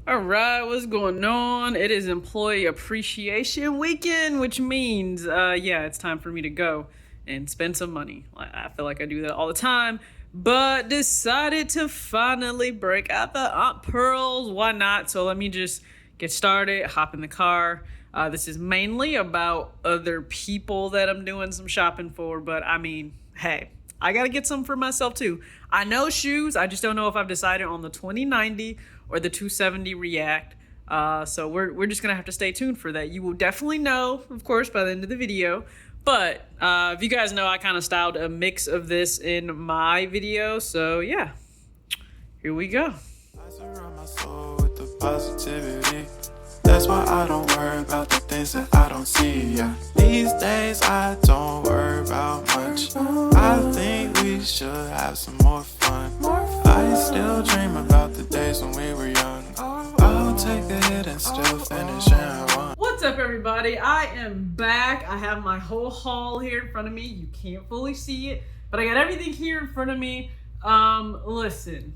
All right, what's going on? It is Employee Appreciation Weekend, which means, yeah, it's time for me to go and spend some money. I feel like I do that all the time, but decided to finally break out the Aunt Pearls. Why not? So let me just get started, hop in the car. This is mainly about other people that I'm doing some shopping for, but I mean, hey, I gotta get some for myself too. I know shoes, I just don't know if I've decided on the 2090 or the 270 React. So we're just gonna have to stay tuned for that. You will definitely know, of course, by the end of the video. But if you guys know, I kind of styled a mix of this in my video. So yeah, here we go. I surround my soul with the positivity. That's why I don't worry about the things that I don't see. Yeah. These days I don't worry about much. I think we should have some more fun. I still dream about the days when we were young. I'll take the hit and still finish in one. What's up, everybody? I am back. I have my whole haul here in front of me. You can't fully see it, but I got everything here in front of me. Listen,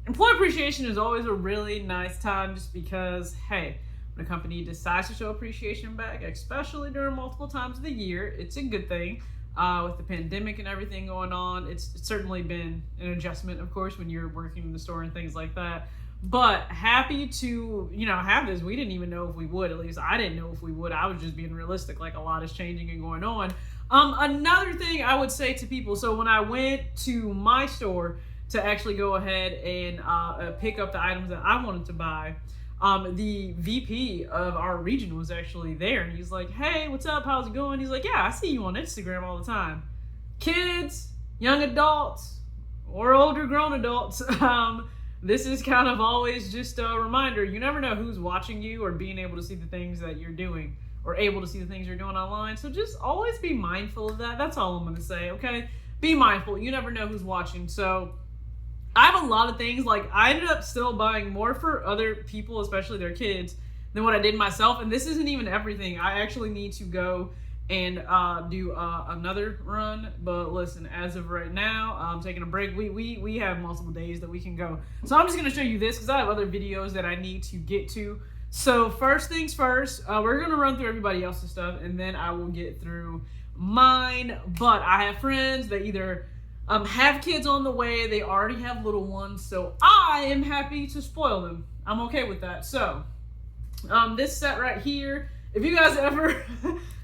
employee appreciation is always a really nice time just because, hey, when a company decides to show appreciation back, especially during multiple times of the year, it's a good thing. With the pandemic and everything going on, it's certainly been an adjustment, of course, when you're working in the store and things like that. But happy to, have this. We didn't even know if we would. At least I didn't know if we would. I was just being realistic. Like, a lot is changing and going on. Another thing I would say to people, so when I went to my store to actually go ahead and pick up the items that I wanted to buy, the VP of our region was actually there, and he's like, "Hey, what's up? How's it going?" He's like, "Yeah, I see you on Instagram all the time. Kids, young adults, or older grown adults, this is kind of always just a reminder. You never know who's watching you or being able to see the things that you're doing or able to see the things you're doing online. So just always be mindful of that. That's all I'm going to say, okay? Be mindful. You never know who's watching. So I have a lot of things. Like, I ended up still buying more for other people, especially their kids, than what I did myself. And this isn't even everything. I actually need to go and do another run. But listen, as of right now, I'm taking a break. We have multiple days that we can go. So I'm just going to show you this because I have other videos that I need to get to. So first things first, we're going to run through everybody else's stuff, and then I will get through mine. But I have friends that either have kids on the way, they already have little ones, so I am happy to spoil them. I'm okay with that. So this set right here, if you guys ever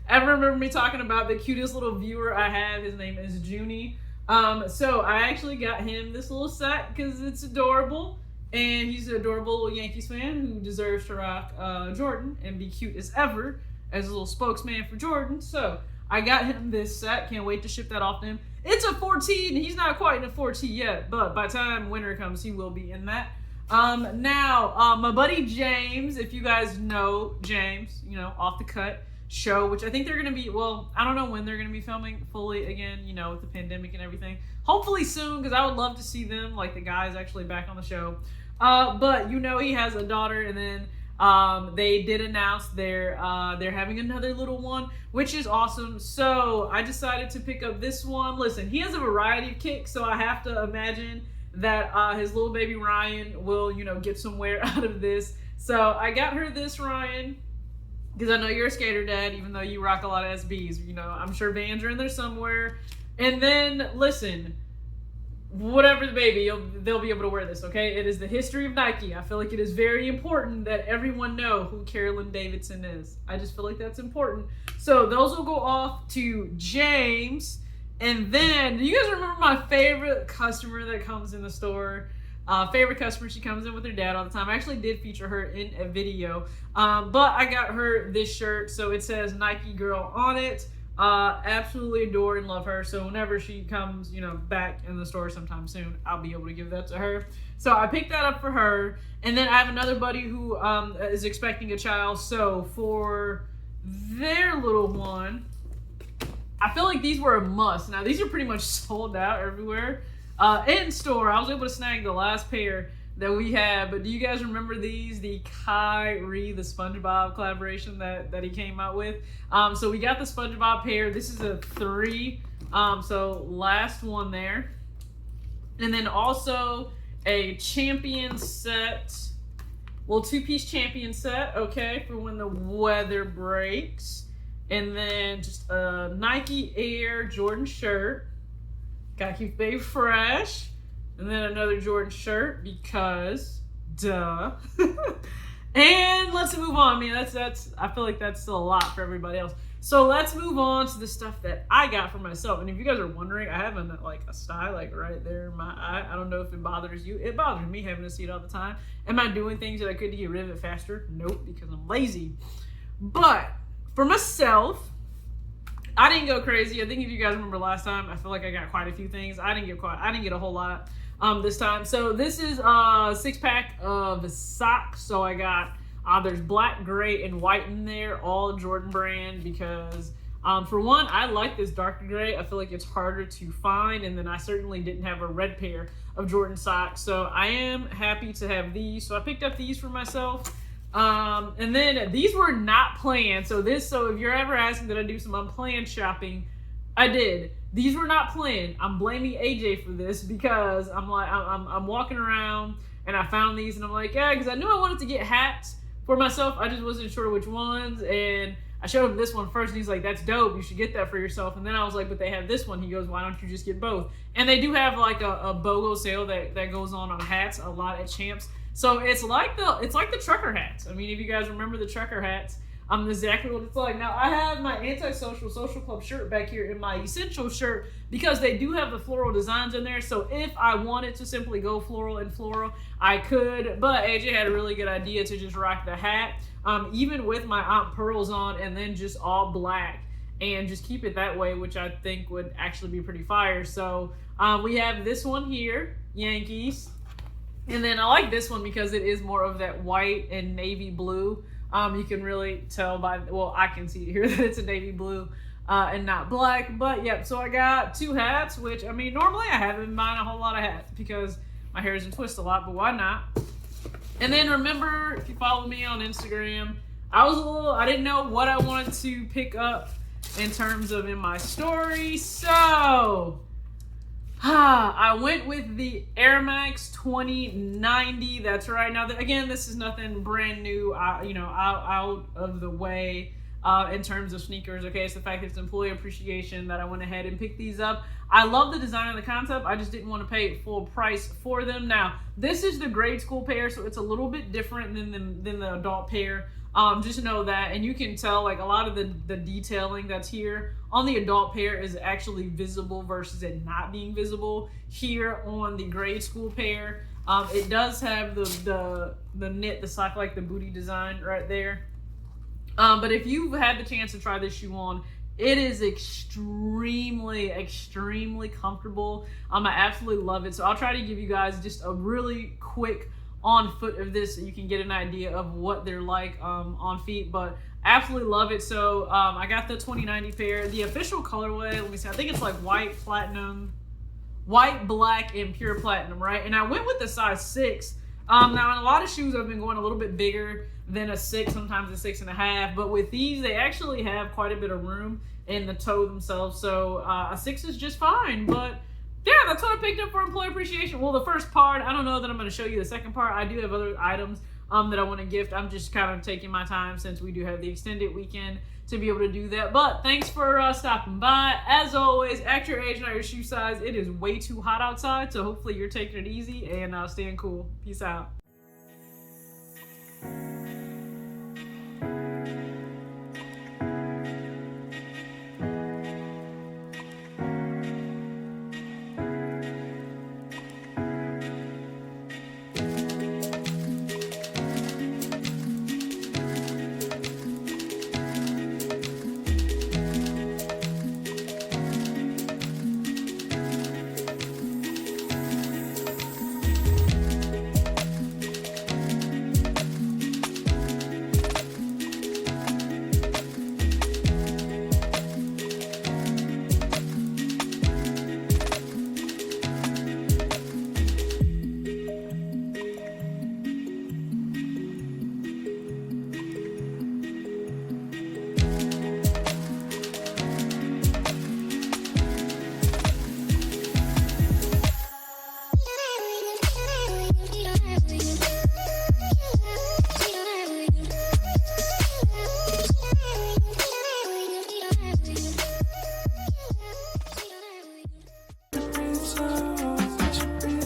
remember me talking about the cutest little viewer I have, his name is Junie. So I actually got him this little set because it's adorable, and he's an adorable little Yankees fan who deserves to rock Jordan and be cute as ever as a little spokesman for Jordan. So I got him this set. Can't wait to ship that off to him. It's a 14. He's not quite in a 14 yet, but by the time winter comes, he will be in that. Now, my buddy James, if you guys know James, Off the Cut show, which I think they're going to be, well, I don't know when they're going to be filming fully again, with the pandemic and everything. Hopefully soon, because I would love to see them, like the guys actually back on the show. But he has a daughter, and then they did announce they're having another little one, which is awesome. So I decided to pick up this one. Listen, he has a variety of kicks, so I have to imagine that his little baby Ryan will, get some wear out of this. So I got her this, Ryan, because I know you're a skater dad, even though you rock a lot of SBs. I'm sure Vans are in there somewhere. And then, listen, whatever the baby, they'll be able to wear this, okay? It is the history of Nike. I feel like it is very important that everyone know who Carolyn Davidson is. I just feel like that's important. So those will go off to James. And then, do you guys remember my favorite customer that comes in the store? Favorite customer, she comes in with her dad all the time. I actually did feature her in a video. But I got her this shirt. So it says Nike Girl on it. Absolutely adore and love her. So whenever she comes, back in the store sometime soon, I'll be able to give that to her. So I picked that up for her. And then I have another buddy who is expecting a child. So for their little one, I feel like these were a must. Now these are pretty much sold out everywhere. In store, I was able to snag the last pair that we had, but do you guys remember these? The Kyrie, the SpongeBob collaboration that he came out with. So we got the SpongeBob pair. This is a 3. So last one there. And then also a Champion set little two-piece champion set, okay, for when the weather breaks. And then just a Nike Air Jordan shirt. Gotta keep the baby fresh. And then another Jordan shirt because, duh. And let's move on. I mean, that's. I feel like that's still a lot for everybody else. So let's move on to the stuff that I got for myself. And if you guys are wondering, I have a sty like right there in my eye. I don't know if it bothers you. It bothers me having to see it all the time. Am I doing things that I could to get rid of it faster? Nope, because I'm lazy. But for myself, I didn't go crazy. I think if you guys remember last time, I feel like I got quite a few things. I didn't get a whole lot this time. So this is a 6-pack of socks. So I got there's black, gray, and white in there, all Jordan brand, because for one, I like this darker gray. I feel like it's harder to find, and then I certainly didn't have a red pair of Jordan socks, so I am happy to have these. So I picked up these for myself, and then these were not planned. So if you're ever asking did I do some unplanned shopping, I did. These were not planned. I'm blaming AJ for this because I'm walking around and I found these and I'm like, yeah, because I knew I wanted to get hats for myself. I just wasn't sure which ones, and I showed him this one first and he's like, that's dope, you should get that for yourself. And then I was like, but they have this one. He goes, why don't you just get both? And they do have like a BOGO sale that goes on hats a lot at Champs. So it's like the trucker hats. I mean, if you guys remember the trucker hats, exactly what it's like. Now I have my Antisocial Social Club shirt back here in my Essential shirt because they do have the floral designs in there. So if I wanted to simply go floral and floral, I could. But AJ had a really good idea to just rock the hat, even with my Aunt Pearls on, and then just all black and just keep it that way, which I think would actually be pretty fire. So we have this one here, Yankees. And then I like this one because it is more of that white and navy blue. You can really tell by, well, I can see here that it's a navy blue and not black. But yep, so I got 2 hats, which, I mean, normally I haven't been buying a whole lot of hats because my hair is in twist a lot, but why not? And then remember, if you follow me on Instagram, I didn't know what I wanted to pick up in terms of in my story. So I went with the Air Max 2090. That's right. Now, again, this is nothing brand new, out of the way in terms of sneakers. Okay, it's the fact that it's employee appreciation that I went ahead and picked these up. I love the design and the concept. I just didn't want to pay full price for them. Now, this is the grade school pair, so it's a little bit different than the adult pair. Just know that, and you can tell like a lot of the detailing that's here on the adult pair is actually visible versus it not being visible here on the grade school pair. It does have the knit, the sock, like the booty design right there. But if you've had the chance to try this shoe on, it is extremely comfortable. I absolutely love it. So I'll try to give you guys just a really quick on foot of this so you can get an idea of what they're like on feet, but absolutely love it. So I got the 2090 pair. The official colorway, let me see, I think it's like white, platinum, white, black, and pure platinum, right? And I went with the size 6. Now in a lot of shoes I've been going a little bit bigger than a 6, sometimes a 6.5, but with these they actually have quite a bit of room in the toe themselves, so a 6 is just fine. But yeah, that's what I picked up for employee appreciation. Well, the first part, I don't know that I'm going to show you the second part. I do have other items that I want to gift. I'm just kind of taking my time since we do have the extended weekend to be able to do that. But thanks for stopping by. As always, act your age, not your shoe size. It is way too hot outside, so hopefully you're taking it easy and staying cool. Peace out. Yeah.